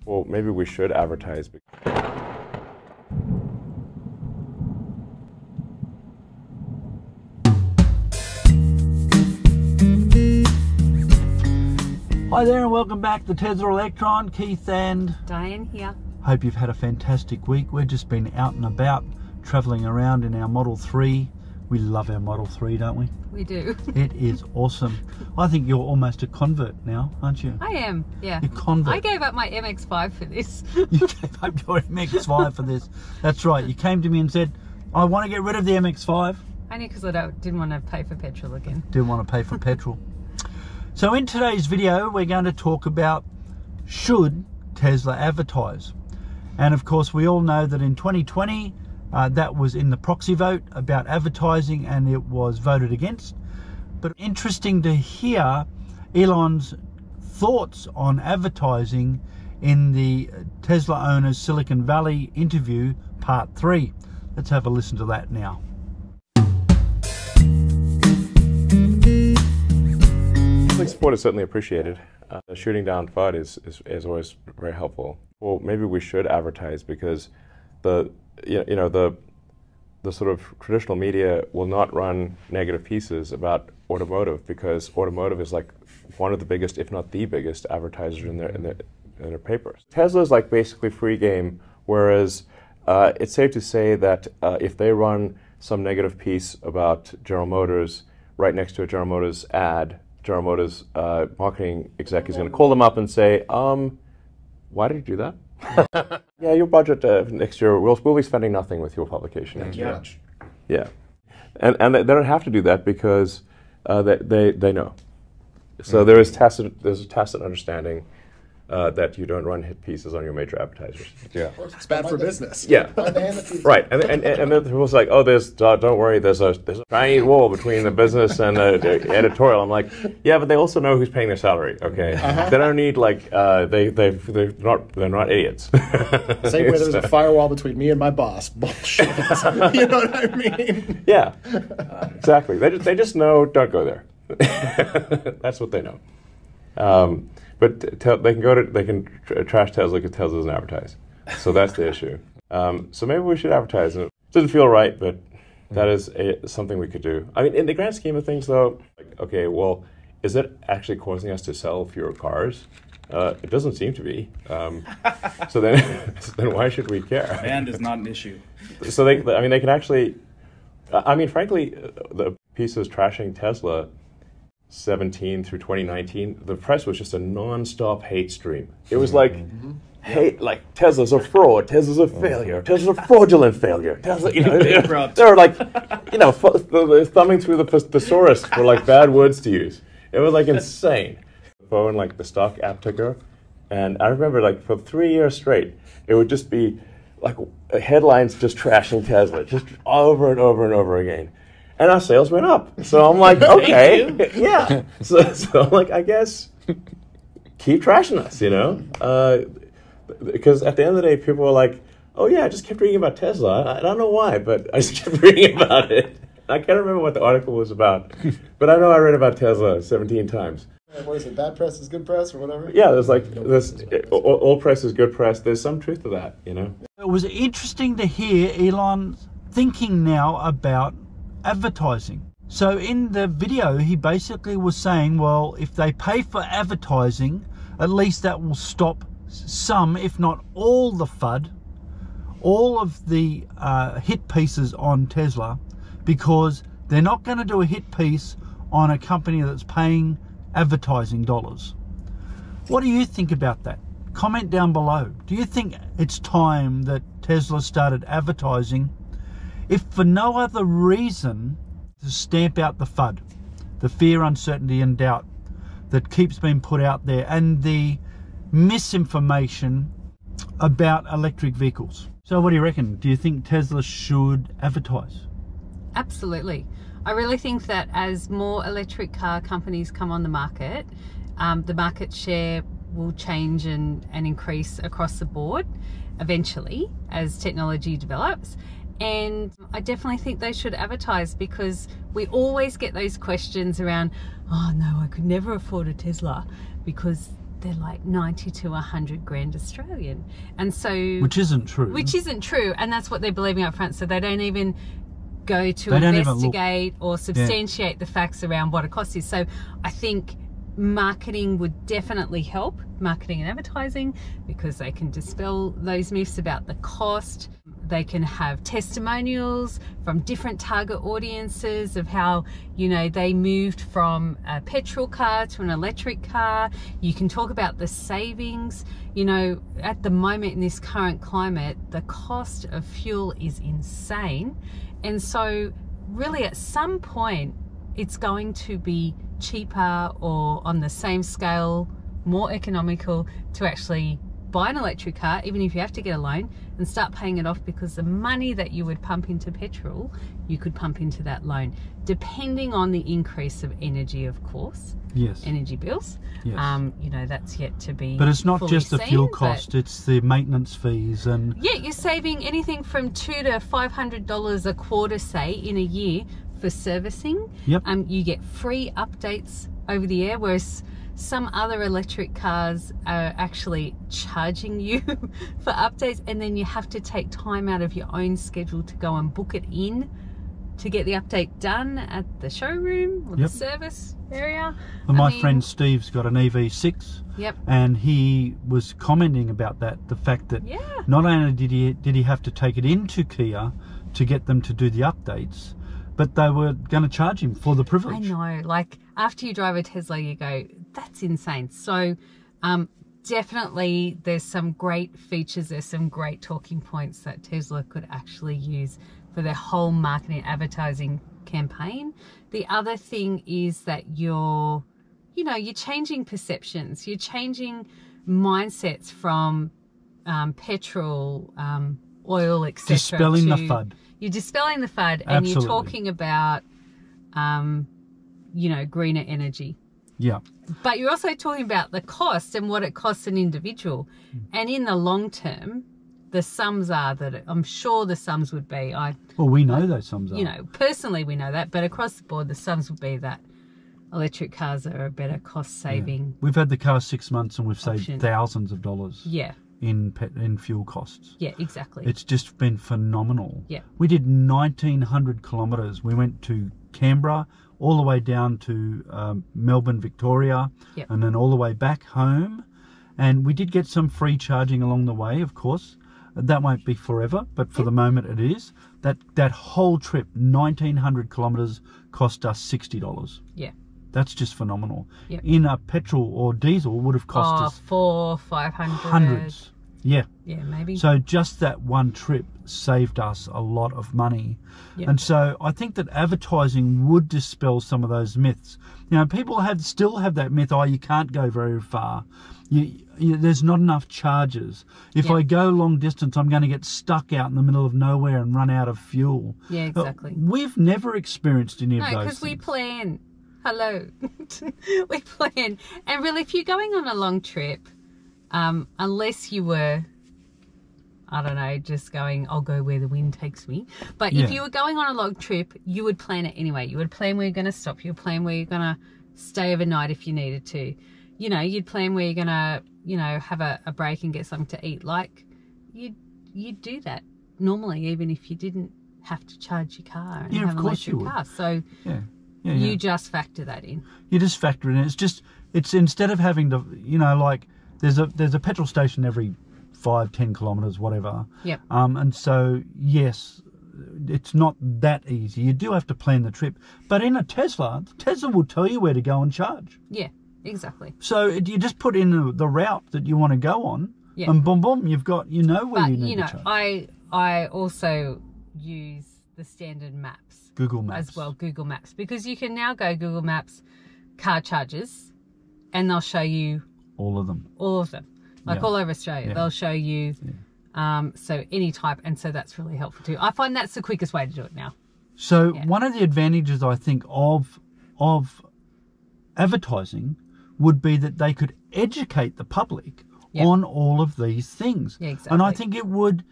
Well, maybe we should advertise. Hi there and welcome back to Tesla Electron. Keith and Diane here. Hope you've had a fantastic week. We've just been out and about, travelling around in our Model 3. We love our Model 3, don't we? We do. It is awesome. I think you're almost a convert now, aren't you? I am, yeah. You're convert. I gave up my MX-5 for this. You gave up your MX-5 for this. That's right. You came to me and said, I want to get rid of the MX-5. Only because I didn't want to pay for petrol again. Didn't want to pay for petrol. So in today's video, we're going to talk about should Tesla advertise? And of course, we all know that in 2020, that was in the proxy vote about advertising and it was voted against. But interesting to hear Elon's thoughts on advertising in the Tesla owners Silicon Valley interview, part 3. Let's have a listen to that now. Public support is certainly appreciated. Shooting down FUD is always very helpful. Well, maybe we should advertise because the sort of traditional media will not run negative pieces about automotive because automotive is like one of the biggest, if not the biggest, advertisers in their papers. Tesla is like basically free game, whereas it's safe to say that if they run some negative piece about General Motors right next to a General Motors ad, General Motors marketing exec is going to call them up and say, why did you do that? Yeah, your budget next year, we'll be spending nothing with your publication next year. Yeah. And they don't have to do that because they know. So there's a tacit understanding that you don't run hit pieces on your major advertisers. Yeah. It's bad for business. Yeah. Right. And then people's like, oh, don't worry, there's a giant wall between the business and the editorial. I'm like, yeah, but they also know who's paying their salary. Okay. They don't need like they're not idiots. Same way there's a firewall between me and my boss. Bullshit. You know what I mean? Yeah. Exactly. They just know don't go there. That's what they know. But they can trash Tesla because Tesla doesn't advertise. So that's the issue. So maybe we should advertise. It doesn't feel right, but that is something we could do. I mean, in the grand scheme of things, though, okay, well, is it actually causing us to sell fewer cars? It doesn't seem to be. So then why should we care? Demand is not an issue. So they can actually. I mean, frankly, the pieces trashing Tesla 17 through 2019, the press was just a non-stop hate stream. It was like, hate, like Tesla's a fraud, Tesla's a failure, Tesla's a fraudulent failure. Tesla, they were like, thumbing through the thesaurus for like bad words to use. It was like insane. Phone, like the stock app ticker, and I remember like for 3 years straight, it would just be like headlines just trashing Tesla, just over and over and over again. And our sales went up. So I'm like, okay, yeah. So I'm like, I guess keep trashing us, because at the end of the day, people were like, oh yeah, I just kept reading about Tesla. I don't know why, but I just kept reading about it. I can't remember what the article was about, but I know I read about Tesla 17 times. What is it? Bad press is good press or whatever? Yeah, there's like all press is good press. There's some truth to that, It was interesting to hear Elon thinking now about advertising. So in the video, he basically was saying, well, if they pay for advertising, at least that will stop some, if not all the FUD, all of the hit pieces on Tesla, because they're not going to do a hit piece on a company that's paying advertising dollars. What do you think about that? Comment down below. Do you think it's time that Tesla started advertising, if for no other reason, to stamp out the FUD, the fear, uncertainty and doubt that keeps being put out there, and the misinformation about electric vehicles? So what do you reckon? Do you think Tesla should advertise? Absolutely. I really think that as more electric car companies come on the market share will change and increase across the board eventually as technology develops. And I definitely think they should advertise, because we always get those questions around, oh no, I could never afford a Tesla because they're like 90 to 100 grand Australian. And so... Which isn't true. Which isn't true. And that's what they're believing up front. So they don't even go to investigate or substantiate the facts around what a cost is. So I think marketing would definitely help, marketing and advertising, because they can dispel those myths about the cost. They can have testimonials from different target audiences of how, you know, they moved from a petrol car to an electric car. You can talk about the savings. You know, at the moment in this current climate, the cost of fuel is insane. And so really at some point, it's going to be cheaper or on the same scale, more economical to actually buy an electric car, even if you have to get a loan, and start paying it off, because the money that you would pump into petrol, you could pump into that loan, depending on the increase of energy, of course. Yes. Energy bills. Yes. You know, that's yet to be. But it's not just the fuel seen, cost; it's the maintenance fees and. Yeah, you're saving anything from $200 to $500 a quarter, say, in a year for servicing. Yep. You get free updates over the air, whereas some other electric cars are actually charging you for updates, and then you have to take time out of your own schedule to go and book it in to get the update done at the showroom or the service area. Well, my friend Steve's got an EV6. Yep. And he was commenting about that, the fact that not only did he have to take it into Kia to get them to do the updates, but they were going to charge him for the privilege. I know, like after you drive a Tesla, you go, that's insane. So definitely there's some great features, there's some great talking points that Tesla could actually use for their whole marketing and advertising campaign. The other thing is that you're changing perceptions, you're changing mindsets from petrol, oil, etc. Dispelling the FUD. You're dispelling the FUD, and you're talking about, greener energy. Yeah. But you're also talking about the cost and what it costs an individual. And in the long term, the sums are that I'm sure the sums would be. Well, we know those sums are. You know, personally we know that, but across the board, the sums would be that electric cars are a better cost saving. We've had the car 6 months and we've saved thousands of dollars. Yeah. In fuel costs. Yeah, exactly. It's just been phenomenal. Yeah. We did 1,900 kilometres. We went to Canberra, all the way down to Melbourne, Victoria, and then all the way back home. And we did get some free charging along the way, of course. That won't be forever, but for the moment it is. That whole trip, 1,900 kilometres, cost us $60. Yeah. That's just phenomenal. Yep. In a petrol or diesel would have cost us $400-500. hundreds. Yeah. Yeah, maybe. So just that one trip saved us a lot of money. Yep. And so I think that advertising would dispel some of those myths. You know, people still have that myth, you can't go very far. There's not enough charges. If I go long distance, I'm going to get stuck out in the middle of nowhere and run out of fuel. Yeah, exactly. We've never experienced any of those things. No, because we plan. Hello. We plan. And really, if you're going on a long trip, unless you were, I don't know, just going, I'll go where the wind takes me. But if you were going on a long trip, you would plan it anyway. You would plan where you're going to stop. You would plan where you're going to stay overnight if you needed to. You know, you'd plan where you're going to, have a break and get something to eat. Like, you'd do that normally, even if you didn't have to charge your car and have an electric car. So you just factor that in. You just factor it in. It's instead of having to, like, there's a petrol station every 5-10 kilometres, whatever. Yep. And so, yes, it's not that easy. You do have to plan the trip. But in a Tesla will tell you where to go and charge. Yeah, exactly. So you just put in the route that you want to go on, and boom, boom, you've got, where you need to charge. I also use the standard maps. Google Maps. As well, Google Maps. Because you can now go Google Maps car charges, and they'll show you all of them. Like all over Australia. They'll show you so any type, and so that's really helpful too. I find that's the quickest way to do it now. So one of the advantages, I think, of advertising would be that they could educate the public on all of these things. Yeah, exactly. And I think it would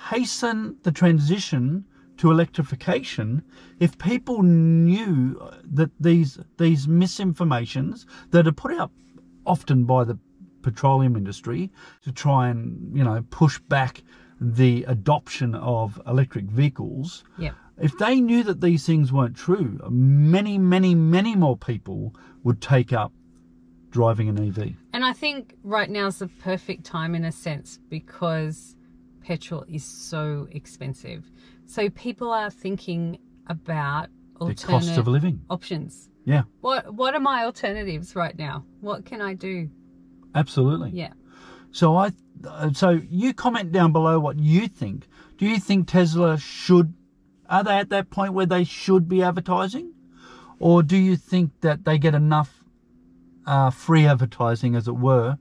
hasten the transition to electrification if people knew that these misinformations that are put out often by the petroleum industry to try and, you know, push back the adoption of electric vehicles. Yep. If they knew that these things weren't true, many, many, many more people would take up driving an EV. And I think right now is the perfect time in a sense because petrol is so expensive. So people are thinking about The cost of living. options. Yeah. What are my alternatives right now? What can I do? Absolutely. Yeah. So so you comment down below what you think. Do you think Tesla are they at that point where they should be advertising? Or do you think that they get enough free advertising, as it were?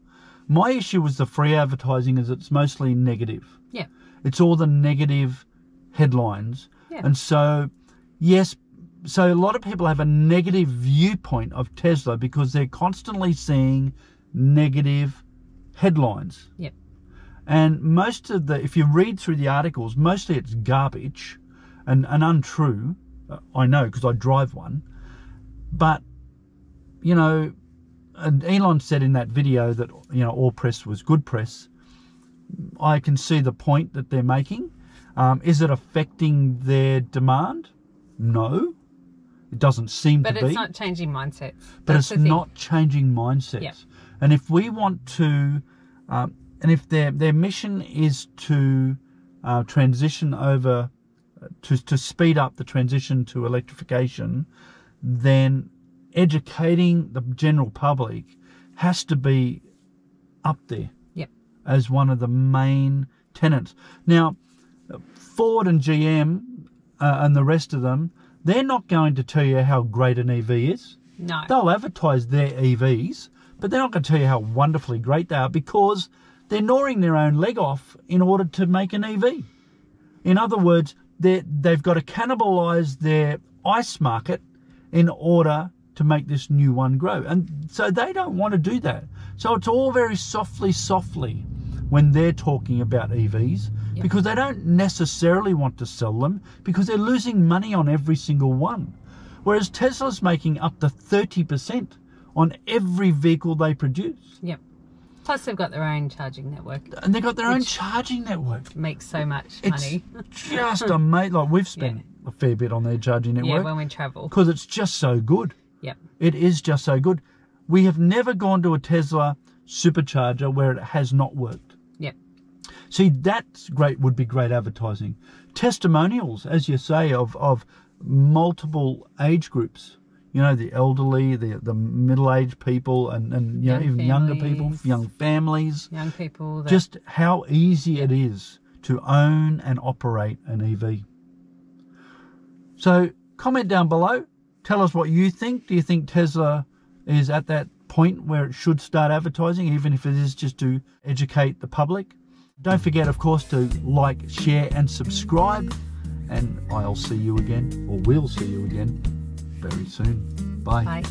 My issue with the free advertising is it's mostly negative. Yeah. It's all the negative headlines. Yeah. And so, yes, so a lot of people have a negative viewpoint of Tesla because they're constantly seeing negative headlines. Yep. And most of if you read through the articles, mostly it's garbage and untrue. I know because I drive one. But, you know, and Elon said in that video that, you know, all press was good press. I can see the point that they're making. Is it affecting their demand? No. It doesn't seem to be. But it's not changing mindsets. But it's not changing mindsets. Yep. And if we want to, and if their mission is to transition over, to speed up the transition to electrification, then educating the general public has to be up there. Yep. As one of the main tenets. Now, Ford and GM and the rest of them, they're not going to tell you how great an EV is. No. They'll advertise their EVs, but they're not going to tell you how wonderfully great they are because they're gnawing their own leg off in order to make an EV. In other words, they've got to cannibalise their ICE market in order to make this new one grow. And so they don't want to do that. So it's all very softly when they're talking about EVs, Yep. because they don't necessarily want to sell them because they're losing money on every single one. Whereas Tesla's making up to 30% on every vehicle they produce. Yep. Plus they've got their own charging network. And they've got their own charging network. Makes so much It's money. just amazing. Like we've spent a fair bit on their charging network. Yeah, when we travel. Because it's just so good. Yep. It is just so good. We have never gone to a Tesla supercharger where it has not worked. Yep. See, that's great, would be great advertising. Testimonials, as you say, of multiple age groups. You know, the elderly, the middle-aged people, and you know, even younger people, young families. Young people. Just how easy it is to own and operate an EV. So comment down below. Tell us what you think. Do you think Tesla is at that point where it should start advertising, even if it is just to educate the public? Don't forget, of course, to like, share and subscribe. And I'll see you again, or we'll see you again very soon. Bye. Bye.